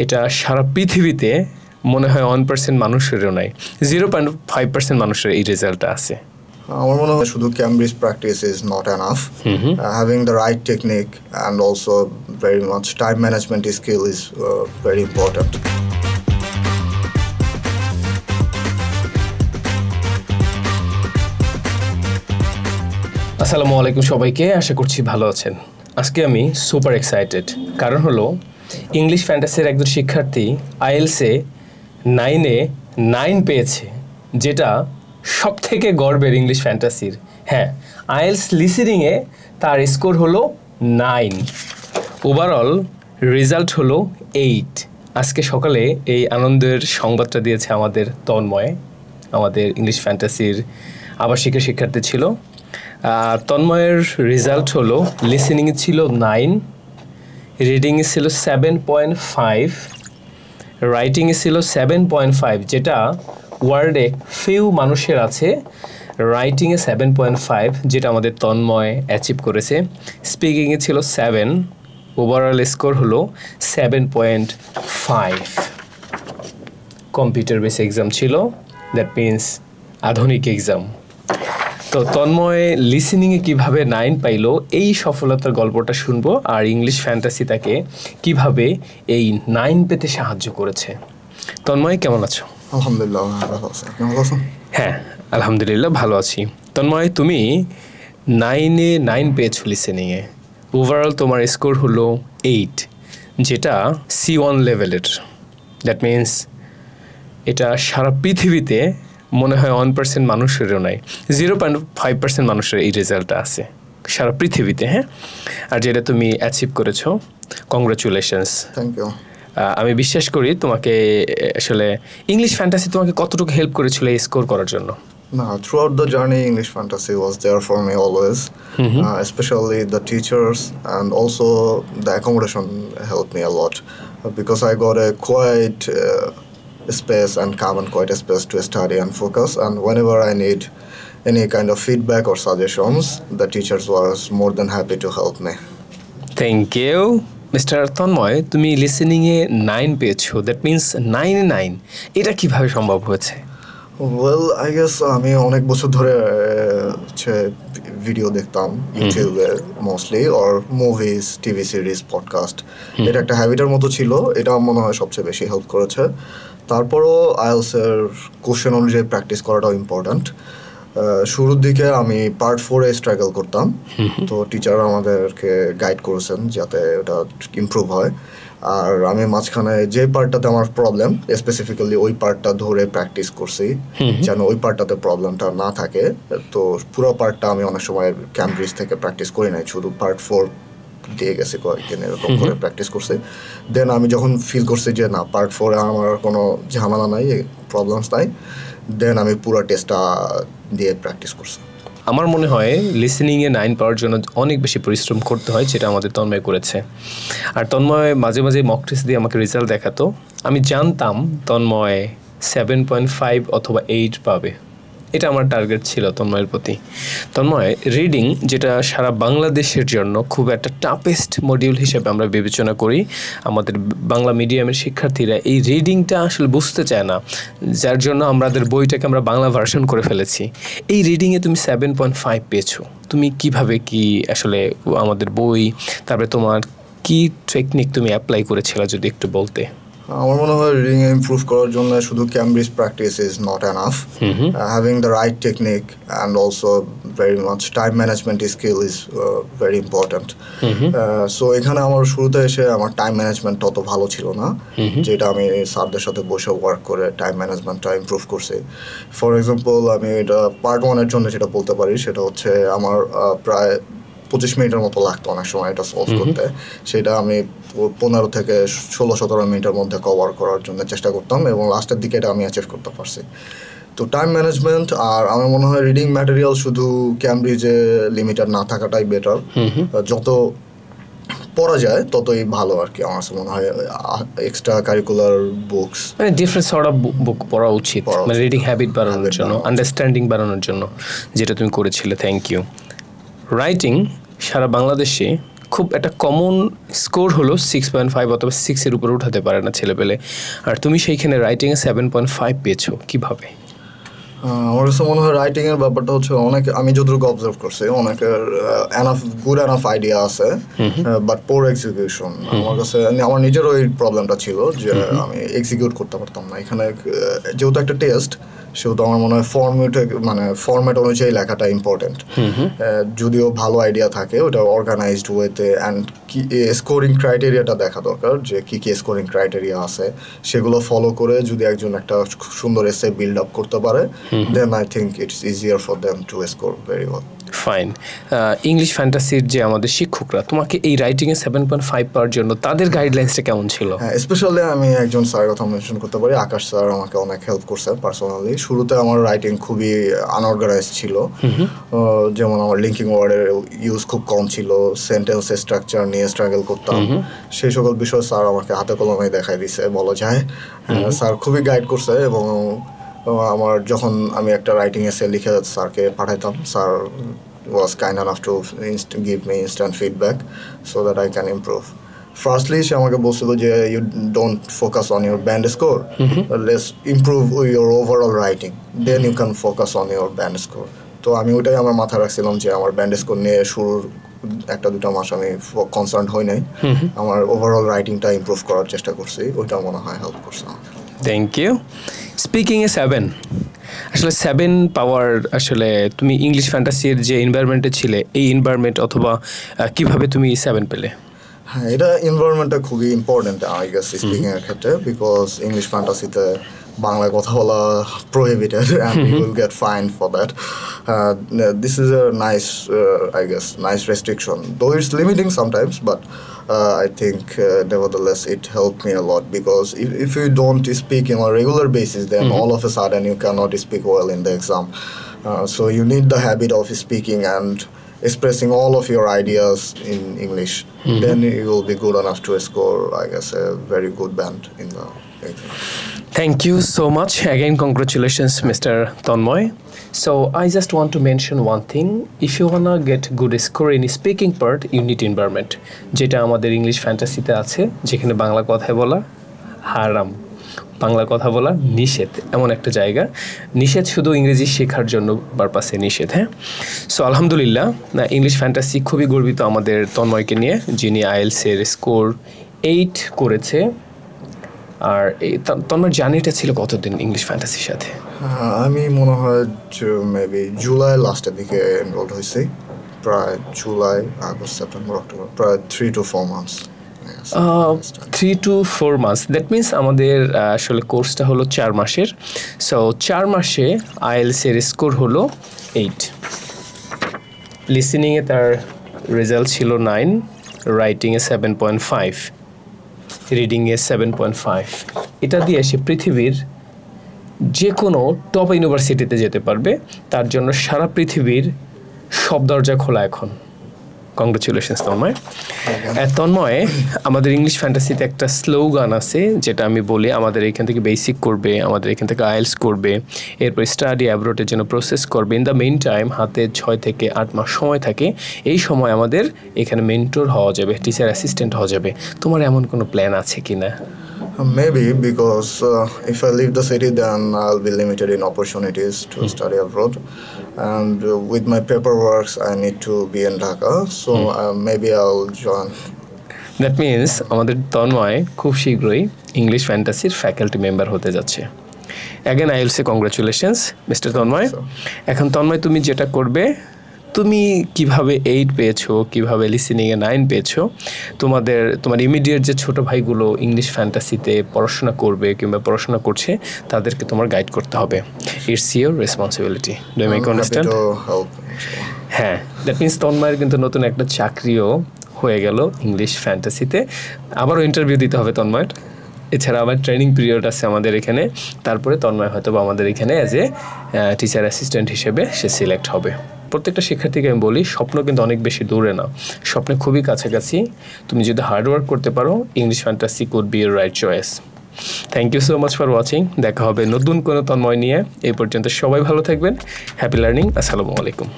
এটা সারা পৃথিবীতে মনে হয় 1% মানুষেরও নাই, 0.5% মানুষের এই রেজাল্টটা আছে। আমার মনে হয় শুধু Cambridge practice is not enough. Having the right technique and also very much time management skill is very important. আসসালামু আলাইকুম সবাইকে, আশা করছি ভালো আছেন। আজকে আমি সুপার এক্সাইটেড, কারণ হলো ইংলিশ ফ্যান্টাসির একজন শিক্ষার্থী আইএলসে 9 পেয়েছে, যেটা সব থেকে গর্বের ইংলিশ ফ্যান্টাসির। হ্যাঁ, আইএলস লিসেনিংয়ে তার স্কোর হলো 9, ওভারঅল রেজাল্ট হলো 8। আজকে সকালে এই আনন্দের সংবাদটা দিয়েছে আমাদের তন্ময়, আমাদের ইংলিশ ফ্যান্টাসির আবাসিকের শিক্ষার্থী ছিল। তন্ময়ের রেজাল্ট হলো লিসেনিংয়ে ছিল 9, রিডিংয়ে ছিল 7.5, রাইটিংয়ে ছিল 7.5, যেটা ওয়ার্ডে ফিউ মানুষের আছে। রাইটিংয়ে 7.5, যেটা আমাদের তন্ময় অ্যাচিভ করেছে। স্পিকিংয়ে ছিল 7, ওভারঅল স্কোর হলো 7.5। কম্পিউটার বেস এক্সাম ছিল, দ্যাট মিনস আধুনিক এক্সাম। তো তন্ময় লিসেনিংয়ে কীভাবে 9 পাইলো, এই সফলতার গল্পটা শুনবো, আর ইংলিশ ফ্যান্টাসি তাকে কীভাবে এই 9 পেতে সাহায্য করেছে। তন্ময়, কেমন আছো? আলহামদুলিল্লাহ ভালো আছি। আপনি ভালো আছেন? হ্যাঁ, আলহামদুলিল্লাহ ভালো আছি। তন্ময়, তুমি 9-এ 9 পেয়েছো লিসেনিংয়ে, ওভারঅল তোমার স্কোর হলো 8, যেটা C1 লেভেলের। দ্যাট মিনস এটা সারা পৃথিবীতে মনে হয় 1% মানুষেরও নাই, 0.5% মানুষের এই রেজাল্টটা আছে সারা পৃথিবীতে। হ্যাঁ, আর যেটা তুমি অ্যাচিভ করেছো, কংগ্রাচুলেশনস। Thank you. আমি বিশ্বাস করি তোমাকে আসলে ইংলিশ ফ্যান্টাসি তোমাকে কতটুকু হেল্প করেছিল এই স্কোর করার জন্য? Throughout the journey, English fantasy was there for me always, especially the teachers, and also the accommodation helped me a lot because I got a quiet space and calm and quiet space to study and focus, and whenever I need any kind of feedback or suggestions, the teachers was more than happy to help me. Thank you mister Tanmoy. তুমি লিসেনিংয়ে 9 পেয়েছো, that means 9-এ 9, এটা কিভাবে সম্ভব হয়েছে? Well, I guess আমি অনেক বছর ধরে ভিডিও দেখতাম ইউটিউবে mostly, or movies, TV series, podcast. এটা একটা হ্যাবিটের মতো ছিল, এটা মনে হয় সবচেয়ে বেশি হেল্প করেছে। তারপরও আইএলসের কোশ্চেন অনুযায়ী প্র্যাকটিস করাটাও ইম্পর্ট্যান্ট। শুরুর দিকে আমি পার্ট 4-এ স্ট্রাগল করতাম, তো টিচার আমাদেরকে গাইড করেছেন যাতে ওটা ইমপ্রুভ হয়। আর আমি মাঝখানে যে পার্টটাতে আমার প্রবলেম, স্পেসিফিক্যালি ওই পার্টটা ধরে প্র্যাকটিস করছি যেন ওই পার্টটাতে প্রবলেমটা না থাকে। তো পুরো পার্টটা আমি অনেক সময় ক্যামব্রিজ থেকে প্র্যাকটিস করি নাই, শুধু পার্ট 4 দিয়ে গেছি কয়েকদিন, এরকম করে প্র্যাকটিস করছি। দেন আমি যখন ফিল করছি যে না, পার্ট 4-এ আমার কোনো ঝামেলা নাই, প্রবলেমস নাই, দেন আমি পুরো টেস্টটা দিয়ে প্র্যাকটিস করছি। আমার মনে হয় লিসেনিংয়ে 9 পাওয়ার জন্য অনেক বেশি পরিশ্রম করতে হয়, যেটা আমাদের তন্ময় করেছে। আর তন্ময় মাঝে মাঝে মক টেস্ট দিয়ে আমাকে রেজাল্ট দেখাতো। আমি জানতাম তন্ময় 7.5 অথবা 8 পাবে, এটা আমার টার্গেট ছিল তন্ময়ের প্রতি। তন্ময়, রিডিং যেটা সারা বাংলাদেশের জন্য খুব একটা টাফেস্ট মডিউল হিসেবে আমরা বিবেচনা করি, আমাদের বাংলা মিডিয়ামের শিক্ষার্থীরা এই রিডিংটা আসলে বুঝতে চায় না, যার জন্য আমাদের বইটাকে আমরা বাংলা ভার্সন করে ফেলেছি। এই রিডিংয়ে তুমি 7.5 পেয়েছো, তুমি কিভাবে কি আসলে আমাদের বই, তারপরে তোমার কি টেকনিক তুমি অ্যাপ্লাই করেছিল, যদি একটু বলতে। আমার মনে হয় রিডিং ইমপ্রুভ করার জন্য শুধু Cambridge practice is not enough. Having the right technique and also very much time management skill is very important. So এখানে আমার শুরুতে এসে আমার টাইম ম্যানেজমেন্ট অত ভালো ছিল না, যেটা আমি স্যারদের সাথে বসে ওয়ার্ক করে টাইম ম্যানেজমেন্টটা ইমপ্রুভ করছি। ফর এক্সাম্পল, আমি এটা পার্ট 1-এর জন্য যেটা বলতে পারি সেটা হচ্ছে আমার প্রায় 25 মিনিটের মতো লাগতো অনেক সময় এটা সলভ করতে। সেটা আমি 15 থেকে 16-17 মিনিটের মধ্যে কভার করার জন্য চেষ্টা করতাম, এবং লাস্টের দিকে এটা আমি অ্যাচিভ করতে পারছি। তো টাইম ম্যানেজমেন্ট, আর আমার মনে হয় রিডিং ম্যাটেরিয়াল শুধু ক্যামব্রিজে লিমিটেড না থাকাটাই বেটার। যত পড়া যায় ততই ভালো আর কি, আমার মনে হয়। এক্সট্রা কারিকুলার বুকস, মানে ডিফারেন্ট সর্ট অফ বুক পড়া উচিত, মানে রিডিং হ্যাবিট বাড়ানোর জন্য, আন্ডারস্ট্যান্ডিং বাড়ানোর জন্য, যেটা তুমি করেছিলে। Thank you. রাইটিং সারা বাংলাদেশে খুব একটা কমন স্কোর হলো 6.5 অথবা 6-এর উপরে উঠাতে পারে না ছেলেপেলে, আর তুমি সেইখানে রাইটিংয়ে 7.5 পেয়েছো, কিভাবে? আমার কাছে মনে হয় রাইটিংয়ের ব্যাপারটা হচ্ছে অনেকে, আমি যতটুকু অবজার্ভ করছি, অনেকের গুড এনাফ আইডিয়া আছে বাট পোর এক্সিকিউশন। আমার কাছে আমার নিজেরও এই প্রবলেমটা ছিল যে আমি এক্সিকিউট করতে পারতাম না। এখানে যেহেতু একটা টেস্ট, সেহেতু আমার মনে হয় ফরম্যাট অনুযায়ী লেখাটা ইম্পর্টেন্ট। যদিও ভালো আইডিয়া থাকে ওটা অর্গানাইজড ওয়েতে, অ্যান্ড কি স্কোরিং ক্রাইটেরিয়াটা দেখা দরকার যে কী কী স্কোরিং ক্রাইটেরিয়া আছে, সেগুলো ফলো করে যদি একজন একটা সুন্দর এসে বিল্ড আপ করতে পারে, then I think it's easier for them to score very well. Fine. English ফ্যান্টাসির যে আমাদের শিক্ষকরা তোমাকে এই রাইটিংয়ে 7.5 পাওয়ার জন্য তাদের গাইডলাইন্সটা কেমন ছিল? হ্যাঁ, স্পেশালি আমি একজন স্যারের কথা মেনশন করতে পারি, আকাশ স্যার আমাকে অনেক হেল্প করছে পার্সোনালি। শুরুতে আমার রাইটিং খুবই আনঅর্গানাইজ ছিল, যেমন আমার লিঙ্কিং ওয়ার্ডের ইউজ খুব কম ছিল, সেন্টেন্সের স্ট্রাকচার নিয়ে স্ট্রাগল করতাম। সেই সকল বিষয় স্যার আমাকে হাতে কলমে দেখাই দিছে বলা যায়। স্যার খুবই গাইড করছে, এবং আমার যখন আমি একটা রাইটিং এসে লিখে স্যারকে পাঠাইতাম, sir was kind enough to give me instant feedback so that I can improve. Firstly, সে আমাকে বলছিল যে you don't focus on your band score, let's improve your overall writing, then you can focus on your band score. তো আমি ওইটাই আমার মাথায় রাখছিলাম যে আমার ব্যান্ড স্কোর নিয়ে শুরুর 1-2 মাস আমি কনসার্ন হই নাই, আমার ওভারঅল রাইটিংটা ইমপ্রুভ করার চেষ্টা করছি, ওইটা মনে হয় হেল্প করছে। Thank you. স্পিকিংয়ে 7, আসলে 7 পাওয়ার, আসলে তুমি ইংলিশ ফ্যান্টাসির যে এনভায়রনমেন্টে ছিলে, এই এনভায়রনমেন্ট অথবা কিভাবে তুমি 7 পেলে? হ্যাঁ, এটা এনভায়রনমেন্টটা খুবই ইম্পর্টেন্ট আই গেস স্পিকিংয়ের ক্ষেত্রে, বিকজ ইংলিশ ফ্যান্টাসিতে বাংলায় কথা বলা prohibited and you will get fined for that. This is a nice restriction, though it's limiting sometimes, but I think nevertheless it helped me a lot, because if you don't speak on a regular basis, then all of a sudden you cannot speak well in the exam. So you need the habit of speaking and expressing all of your ideas in English. Then you will be good enough to score, I guess, a very good band in the exam. Thank you so much. Again, congratulations, Mr. Tanmoy. So I just want to mention one thing. If you wanna get good score in speaking part, you need environment. যেটা আমাদের English ফ্যান্টাসিতে আছে, যেখানে বাংলা কথা বলা হারাম, বাংলা কথা বলা নিষেধ, এমন একটা জায়গা। নিষেধ শুধু ইংরেজি শেখার জন্য পারপাসে নিষেধ। হ্যাঁ, সো আলহামদুলিল্লাহ, ইংলিশ ফ্যান্টাসি খুবই গর্বিত আমাদের তন্ময়কে নিয়ে, যিনি আইএলসের স্কোর 8 করেছে। আর এই তন্ময়ের জার্নিটা ছিল কতদিন ইংলিশ ফ্যান্টাসির সাথে? আমি মনে হয় মেবি জুলাই লাস্টের দিকে এনরোল হয়েছি, প্রায় জুলাই, আগস্ট, সেপ্টেম্বর, অক্টোবর, প্রায় 3 to 4 months. 3 to 4 months, that means আমাদের আসলে কোর্সটা হলো 4 মাসের। সো 4 মাসে আইএলসের স্কোর হলো 8। লিসেনিংয়ে তার রেজাল্ট ছিল 9, রাইটিংয়ে 7.5, রিডিংয়ে 7.5। এটা দিয়ে সে পৃথিবীর যে কোনো টপ ইউনিভার্সিটিতে যেতে পারবে। তার জন্য সারা পৃথিবীর সব দরজা খোলা এখন। কংগ্রেচুলেশনস তন্ময়। তন্ময়, আমাদের ইংলিশ ফ্যান্টাসিতে একটা স্লোগান আছে, যেটা আমি বলি, আমাদের এখান থেকে বেসিক করবে, আমাদের এখান থেকে আইএলস করবে, এরপর স্টাডি অ্যাব্রোডের জন্য প্রসেস করবে। ইন দ্য মেইন টাইম হাতে 6 থেকে 8 মাস সময় থাকে। এই সময় আমাদের এখানে মেন্টর হওয়া যাবে, টিচার অ্যাসিস্ট্যান্ট হওয়া যাবে। তোমার এমন কোনো প্ল্যান আছে কি না? Maybe, because if I leave the city, then I'll be limited in opportunities to study abroad, and with my paperwork I need to be in Dhaka, so maybe I'll join. That means আমাদের তন্ময় খুব শীঘ্রই English ফ্যান্টাসির faculty member হতে যাচ্ছে। Again I will say congratulations mister Tanmoy. এখন তন্ময়, তুমি যেটা করবে, তুমি কিভাবে 8 পেয়েছো, কিভাবে লিসেনিংয়ে 9 পেয়েছো, তোমার ইমিডিয়েট যে ছোটো ভাইগুলো ইংলিশ ফ্যান্টাসিতে পড়াশোনা করবে কিংবা পড়াশোনা করছে, তাদেরকে তোমার গাইড করতে হবে। It's your responsibility. Do you make understand? হ্যাঁ, দ্যাট মিনস তন্ময়ের কিন্তু নতুন একটা চাকরিও হয়ে গেল ইংলিশ ফ্যান্টাসিতে। আবারও ইন্টারভিউ দিতে হবে তন্ময়ের। এছাড়া আবার ট্রেনিং পিরিয়ড আছে আমাদের এখানে। তারপরে তন্ময় হয়তো আমাদের এখানে অ্যাজ এ টিচার অ্যাসিস্ট্যান্ট হিসেবে সে সিলেক্ট হবে। প্রত্যেকটা শিক্ষার্থীকে আমি বলি, স্বপ্ন কিন্তু অনেক বেশি দূরে না, স্বপ্নে খুবই কাছাকাছি। তুমি যদি হার্ডওয়ার্ক করতে পারো, English fantasy could be your right choice. Thank you so much for watching. দেখা হবে নতুন কোনো তন্ময় নিয়ে। এই পর্যন্ত সবাই ভালো থাকবেন। Happy learning. আসসালামু আলাইকুম।